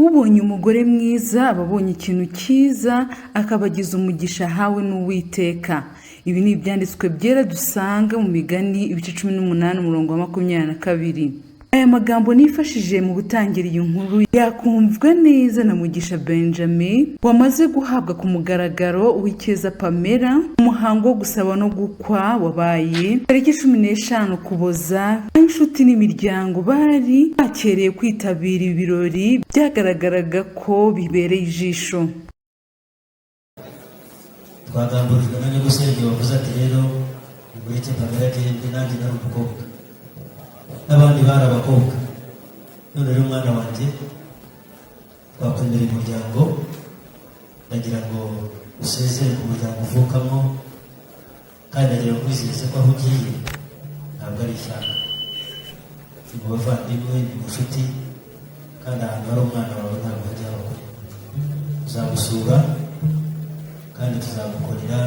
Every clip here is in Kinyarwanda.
ubonye umugore mwiza ababonye ikintu cyiza akabagiza umugisha hawe n'Uwiteka. Ibi ni ibyanditswe byera dusanga mu Migani ibice 18 umurongo wa 22. Aya magambo nifashije mu gutangira iyi nkuru yakumvwa neza na Mugisha Benjamin wamaze guhabwa ku mugaragaro Uwicyeza Pamela. Umuhango wo gusaba no gukwa wabaye tariki 15 Ukuboza. Inshuti n'imiryango bari bakereye kwitabira ibirori byagaragaraga ko bibereye ijisho. Twagamburijwe na nyogosenge wavuze ati rero Uwicyeza Pamela agende nanjye nari umukobwa n'abandi bari abakobwa, none rero umwana wanjye twakwemera umuryango, ndagira ngo usezere ku muryango uvukamo, kandi ndagira ngo wizeze ko aho ugiye ntabwo ari ishyaka, ni mu bavandimwe, ni mu nshuti, kandi ahantu hari umwana wawe ntabwo hajya habakure. Tuzagusura kandi tuzagukorera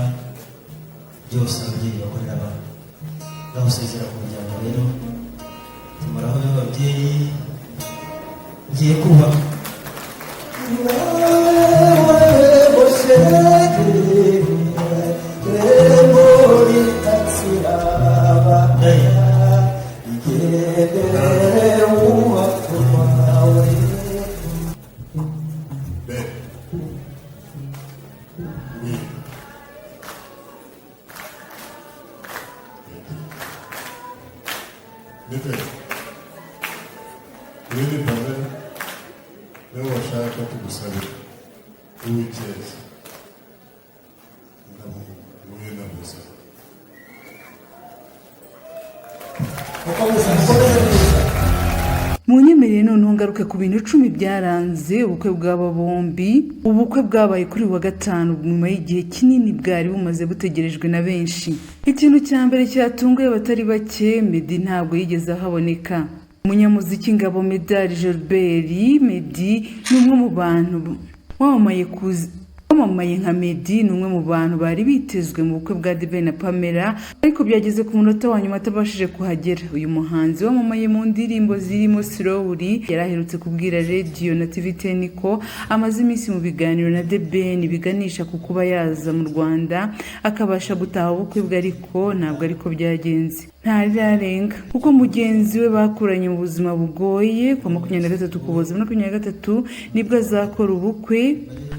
byose ababyeyi bakorera abantu. Ngaho usezera ku muryango rero, tumaraho y'ababyeyi ugiye kubaka. Uwini Pamela niwe washaka tugusabira Uwicyeza ndamuye nabuze. Munyemerere noneho ngaruke ku bintu 10 byaranze ubukwe bw'aba bombi. Ubukwe bwabaye kuri wa gatanu nyuma y'igihe kinini bwari bumaze butegerejwe na benshi. Ikintu cya mbere cyatunguye abatari bake, Meddy ntabwo yigeze ahaboneka. Umunyamuziki Ngabo Medali Gilbert, Meddy ni umwe mu bantu wamamaye nka Meddy, ni umwe mu bantu bari bitezwe mu bukwe bwa Divine na Pamela, ariko byageze ku munota wa nyuma atabashije kuhagera. Uyu muhanzi wamamaye mu ndirimbo zirimo Slowly yaraherutse kubwira Radio na TV10 ko amaze iminsi mu biganiro na The Ben biganisha ku kuba yaza mu Rwanda akabasha gutaha ubukwe bwe, ariko ntabwo ariko byagenze. Ntararenga kuko mugenzi we bakuranye mu buzima bugoye. Ku 23 Ukuboza 2023 nibwo azakora ubukwe,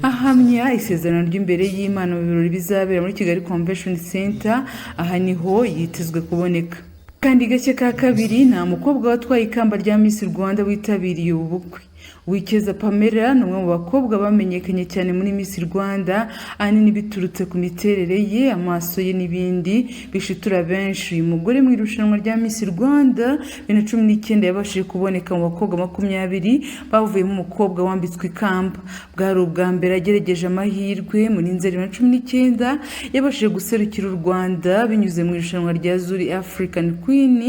ahamya isezerano ry'imbere y'Imana mu birori bizabera muri Kigali Convention Center. Aha niho yitezwe kuboneka. Kandi gake ka kabiri, nta mukobwa watwaye ikamba rya Miss Rwanda witabiriye ubu bukwe. Uwicyeza Pamela ni umwe mu bakobwa bamenyekanye cyane muri Miss Rwanda, ahanini biturutse ku miterere ye, amaso ye n'ibindi bishitura benshi. Uyu mugore mu irushanwa rya Miss Rwanda 2019 yabashije kuboneka mu bakobwa 20 bavuyemo umukobwa wambitswe ikamba. Bwari ubwa mbere agerageje amahirwe. Muri Nzeri 2019 yabashije guserukira u Rwanda binyuze mu irushanwa rya Zuri African Queen,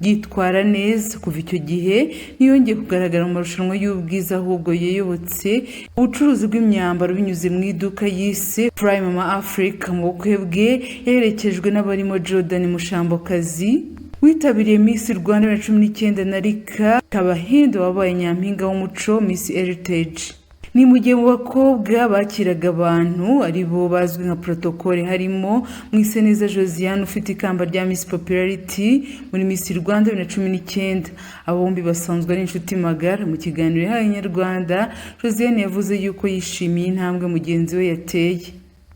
yitwara neza. Kuva icyo gihe ntiyongeye kugaragara mu marushanwa y'ubwiza, ahubwo yayobotse ubucuruzi bw'imyambaro binyuze mu iduka yise Prime Mama Africa. Mu bukwe bwe yaherekejwe n'abarimo Jordan Mushambokazi witabiriye Miss Rwanda 2019 na Rika Kabahinde wabaye nyampinga w'umuco Miss Heritage. Ni mu gihe mu bakobwa bakiraga abantu ari bo bazwi nka protocole harimo Mwiseneza Josiane ufite ikamba rya Miss Popularity muri Miss Rwanda 2019. Abo bombi basanzwe ari inshuti magara. Mu kiganiro yahaye Inyarwanda, Josiane yavuze yuko yishimiye intambwe mugenzi we yateye.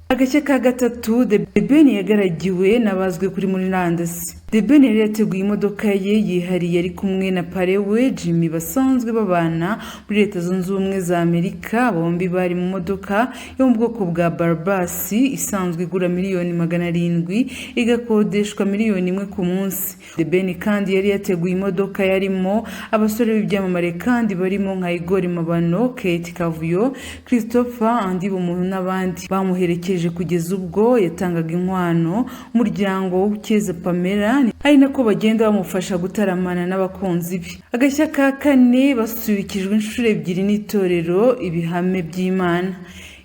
Agace ka gatatu, The Ben yagaragiwe n'abazwe kuri murandasi. The Ben yari yateguye imodoka ye yihariye ari kumwe na pare we Jimmy basanzwe babana muri Leta Zunze Ubumwe za Amerika. Bombi bari mu modoka yo mu bwoko bwa Barbas isanzwe igura $700,000 igakodeshwa $1,000,000 ku munsi. The Ben kandi yari yateguye imodoka yarimo abasore b'ibyamamare kandi barimo nka Igor Mabano, Kate Kavuyo, Christopher Andi Bumuntu n'abandi. Bamuherekeje kugeza ubwo yatangaga inkwano umuryango w'Ukeza Pamela, ari nako bagenda bamufasha gutaramana n'abakunzi be. Agashya ka kane basubikijwe inshuro ebyiri n'itorero Ibihame by'Imana.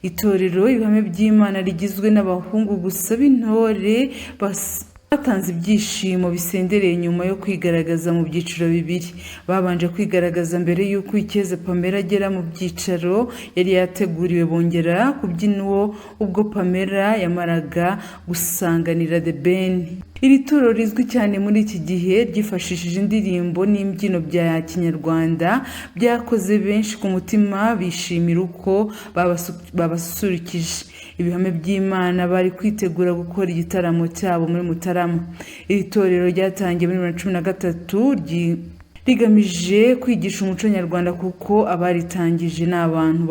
Itorero Ibihame by'Imana rigizwe n'abahungu gusa b'intore batanze ibyishimo bisendereye nyuma yo kwigaragaza mu byiciro bibiri. Babanje kwigaragaza mbere y'uko Ukeza Pamela agera mu byicaro yari yateguriwe, bongera kubyina ubwo Pamela yamaraga gusanganira The Ben. Iri torero rizwi cyane muri iki gihe ryifashishije indirimbo n'imbyino bya Kinyarwanda byakoze benshi ku mutima, bishimira uko babasusurukije. Ibihame by'Imana bari kwitegura gukora igitaramo cyabo muri Mutarama. Iri torero ryatangiye muri 2013 rigamije kwigisha umuco nyarwanda kuko abaritangije n'abantu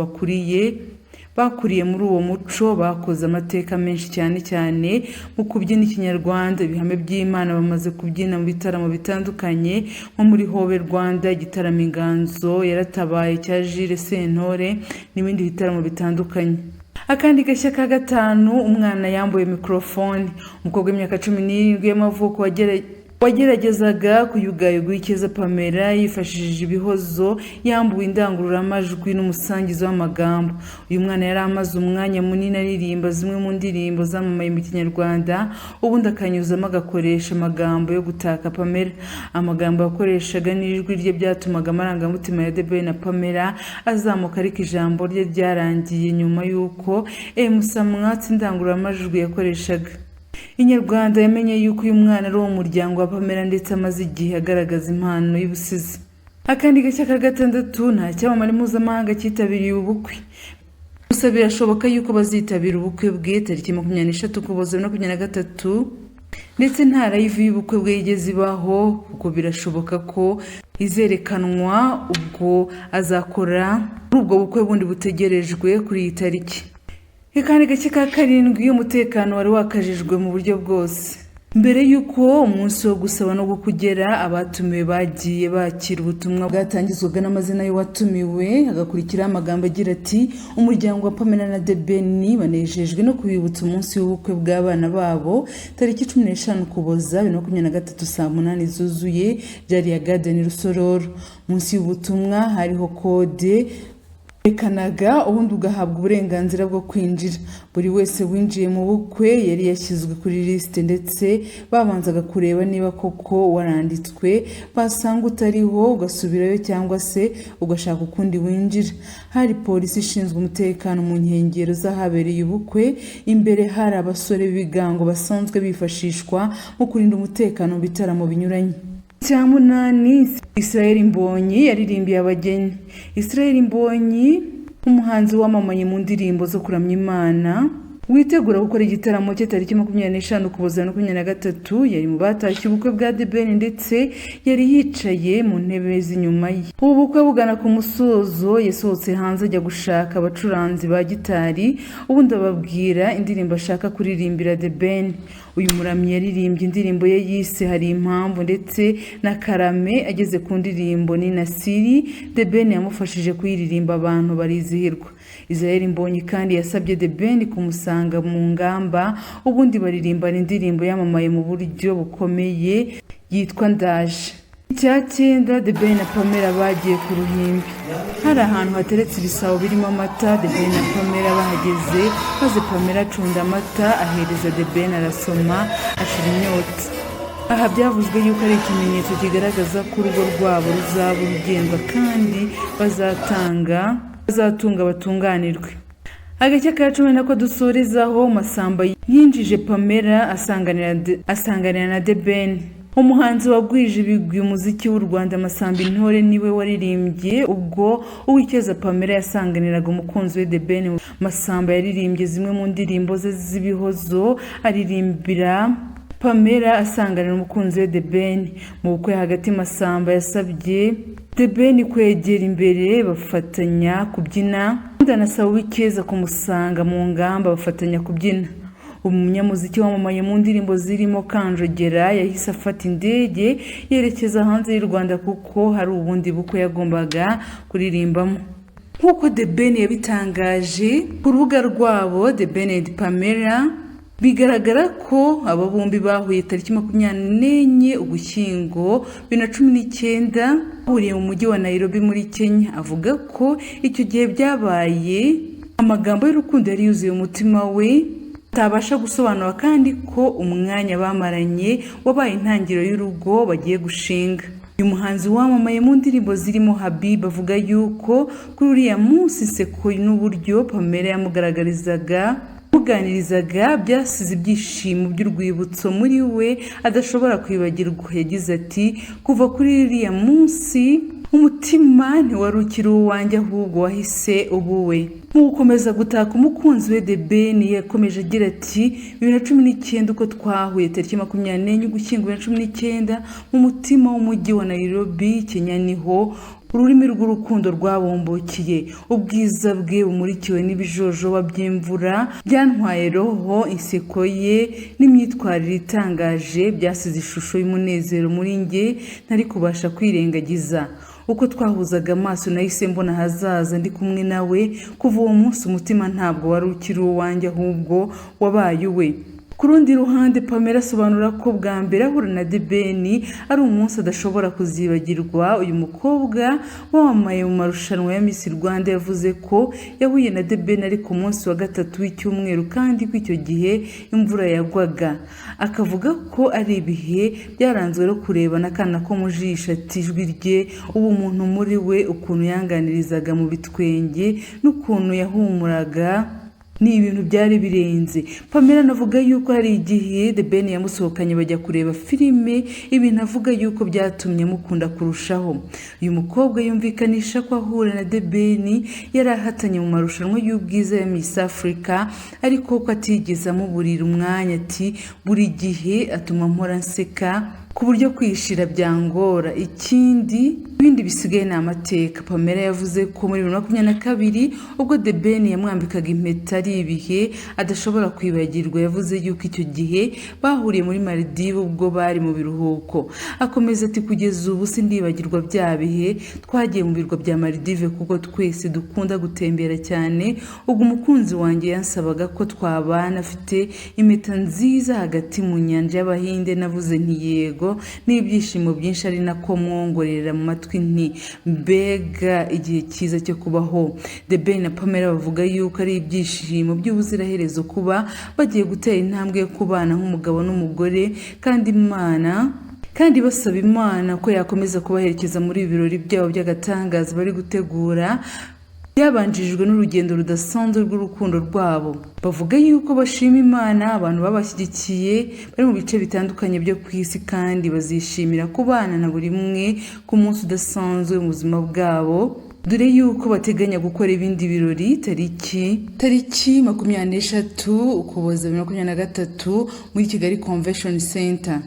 bakuriye muri uwo muco, bakoze amateka menshi cyane mu kubyina Ikinyarwanda. Ibihame by'Imana bamaze kubyina mu bitaramo bitandukanye nko muri Hobe Rwanda, igitaramo Inganzo Yaratabaye cya Jules Sentore n'ibindi bitaramo bitandukanye. Akandi gashya ka gatanu, umwana yambuye mikrofone. Umukobwa w'imyaka 17 y'amavuko wageragezaga kuyugayuga Ukeza Pamela yifashishije ibihozo, yambuwe indangururamajwi n'umusangizo w'amagambo. Uyu mwana yari amaze umwanya munini aririmba zimwe mu ndirimbo zamamaye mu Kinyarwanda, ubundi akanyuzamo agakoresha amagambo yo gutaka Pamela. Amagambo yakoreshaga n'ijwi rye byatumaga amarangamutima ya The Ben na Pamela azamuka, ariko ijambo rye ryarangiye nyuma y'uko Musamwatsi indangururamajwi yakoreshaga. Inyarwanda yamenye yuko uyu mwana ari uwo muryango wa Pamela ndetse amaze igihe agaragaza impano y'ubusizi. Akandi gashya ka gatandatu, nta cyamamare mpuzamahanga cyitabiriye ubukwe. Gusa birashoboka yuko bazitabira ubukwe bwe tariki 23 Ukuboza 2023, ndetse nta live y'ubukwe bwe yigeze ibaho, kuko birashoboka ko izerekanwa ubwo azakora muri ubwo bukwe bundi butegerejwe kuri iyi tariki. Kandi gake ka karindwi, umutekano wari wakajijwe mu buryo bwose. Mbere y'uko umunsi wo gusaba no kugera, abatumiwe bagiye bakira ubutumwa bwatangizwaga n'amazina y'uwatumiwe, hagakurikiraho amagambo agira ati: umuryango wa Pamela na The Ben banejejwe no kubibutsa umunsi w'ubukwe bw'abana babo tariki 15 Ukuboza 2023 saa 8 zuzuye, Jariya Garden Rusororo. Munsi y'ubutumwa hariho kode ekanaga ubundi ugahabwa uburenganzira bwo kwinjira. Buri wese winjiye mu bukwe yari yashyizwe kuri liste, ndetse babanzaga kureba niba koko waranditswe, basanga utariho ugasubirayo cyangwa se ugashaka ukundi winjira. Hari polisi ishinzwe umutekano mu nkengero z'ahabereye ubukwe. Imbere hari abasore b'ibigango basanzwe bifashishwa mu kurinda umutekano mu bitaramo binyuranye. Cya munani, Israel Mbonyi yaririmbiye abageni. Israel Mbonyi, umuhanzi wamamaye mu ndirimbo zo kuramya Imana, witegura gukora igitaramo cye tariki 25 Ukuboza 2023, yari mu batashye ubukwe bwa The Ben ndetse yari yicaye mu ntebe z'inyuma ye. Ubu bukwe bugana ku musozo, yasohotse hanze ajya gushaka abacuranzi ba gitari, ubundi ababwira indirimbo ashaka kuririmbira The Ben. Uyu muramyi yaririmbye indirimbo ye yise Hari Impamvu ndetse na Karame. Ageze ku ndirimbo ni Nasiri, The Ben yamufashije kuyiririmba, abantu barizihirwa. Israel Mbonyi kandi yasabye The Ben kumusanga mu ngamba, ubundi baririmbana indirimbo yamamaye mu buryo bukomeye yitwa Ndaje. Icyakenda, The Ben na Pamela bagiye ku ruhimbi. Hari ahantu hateretse ibisabo birimo amata. The Ben na Pamela bahageze, maze Pamela acunda amata ahereza The Ben, arasoma ashira inyota. Aha byavuzwe yuko ari ikimenyetso kigaragaza ko urugo rwabo ruzaba urugendwa kandi bazatunga batunganirwe. Agashya ka 10 nako dusorezaho, Masamba yinjije Pamela asanganira na The Ben. Umuhanzi wagwije ibigwi umuziki w'u Rwanda, Masamba Intore, niwe waririmbye ubwo Ukeza Pamela yasanganiraga umukunzi we The Ben. Masamba yaririmbye zimwe mu ndirimbo ze z'ibihozo, aririmbira Pamela asanganira umukunzi we The Ben mu bukwe hagati Masamba yasabye The Ben kwegera imbere bafatanya kubyina, anasaba Uwikeza kumusanga mu ngamba bafatanya kubyina. Umunyamuziki wamamaye mu ndirimbo zirimo Kanjogera yahise afata indege yerekeza hanze y'u Rwanda kuko hari ubundi bukwe yagombaga kuririmbamo. Nk'uko The Ben yabitangaje ku rubuga rwabo The Ben and Pamela, bigaragara ko aba bombi bahuye tariki 24 Ugushyingo 2019 bahuriye mu mujyi wa Nairobi muri Kenya. Avuga ko icyo gihe byabaye amagambo y'urukundo yari yuzuye umutima we atabasha gusobanura, kandi ko umwanya bamaranye wabaye intangiriro y'urugo bagiye gushinga. Uyu muhanzi wamamaye mu ndirimbo zirimo Habib avuga yuko kuri uriya munsi inseko n'uburyo Pamela yamuganirizaga byasize ibyishimo by'urwibutso muri we adashobora kwibagirwa. Yagize ati kuva kuri uriya munsi umutima ntiwari ukiri uwanjye ahubwo wahise ubuwe. Mu gukomeza gutaka umukunzi we The Ben yakomeje agira ati 2019 uko twahuye tariki 24 Ugushyingo 2019 mu mutima w'umujyi wa Nairobi Kenya, niho ururimi rw'urukundo rwabombokiye. Ubwiza bwe bumurikiwe n'ibijojoba by'imvura byantwaye roho, inseko ye n'imyitwarire itangaje byasize ishusho y'umunezero muri njye ntari kubasha kwirengagiza. Uko twahuzaga amaso nahise mbona hazaza ndi kumwe nawe. Kuva uwo munsi umutima ntabwo wari ukiri uwanjye ahubwo wabaye uwe. Ku rundi ruhande Pamela asobanura ko bwa mbere ahura na The Ben ari umunsi adashobora kuzibagirwa. Uyu mukobwa wamamaye mu marushanwa ya Miss Rwanda yavuze ko yahuye na The Ben ari ku munsi wa gatatu w'icyumweru, kandi ko icyo gihe imvura yagwaga. Akavuga ko ari ibihe byaranzwe no kurebana akana ko mu jisho. Ati ijwi rye, ubu umuntu muri we, ukuntu yanganirizaga mu bitwenge n'ukuntu yahumuraga ni ibintu byari birenze. Pamela anavuga yuko hari igihe The Ben yamusohokanye bajya kureba filime, ibintu avuga yuko byatumye mukunda kurushaho. Uyu mukobwa yumvikanisha ko ahura na The Ben yari ahatanye mu marushanwa y'ubwiza ya Miss Africa, ariko ko atigeze amuburira umwanya. Ati buri gihe atuma mpora nseka ku buryo kwishira byangora, ibindi bisigaye ni amateka. Pamela yavuze ko muri 2022 ubwo The Ben yamwambikaga impeta ari ibihe adashobora kwibagirwa. Yavuze yuko icyo gihe bahuriye muri Maldives ubwo bari mu biruhuko. Akomeza ati kugeza ubu sindibagirwa bya bihe twagiye mu birwa bya Maldives kuko twese dukunda gutembera cyane. Ubwo umukunzi wanjye yansabaga ko twabana afite impeta nziza hagati mu nyanja y'Abahinde. Navuze nti yego, n'ibyishimo byinshi ari nako mwongorera mu matwi nti mbega igihe cyiza cyo kubaho. The Ben na Pamela bavuga yuko ari ibyishimo by'ubuziraherezo kuba bagiye gutera intambwe yo kubana nk'umugabo n'umugore, kandi basaba Imana ko yakomeza kubaherekeza muri ibi birori byabo by'agatangaza bari gutegura, byabanjirijwe n'urugendo rudasanzwe rw'urukundo rwabo. Bavuga yuko bashima Imana abantu babashyigikiye bari mu bice bitandukanye byo ku isi, kandi bazishimira kubana na buri umwe ku munsi udasanzwe mu buzima bwabo, dore yuko bateganya gukora ibindi birori tariki 23 Ukuboza 2023 muri Kigali Convention Center.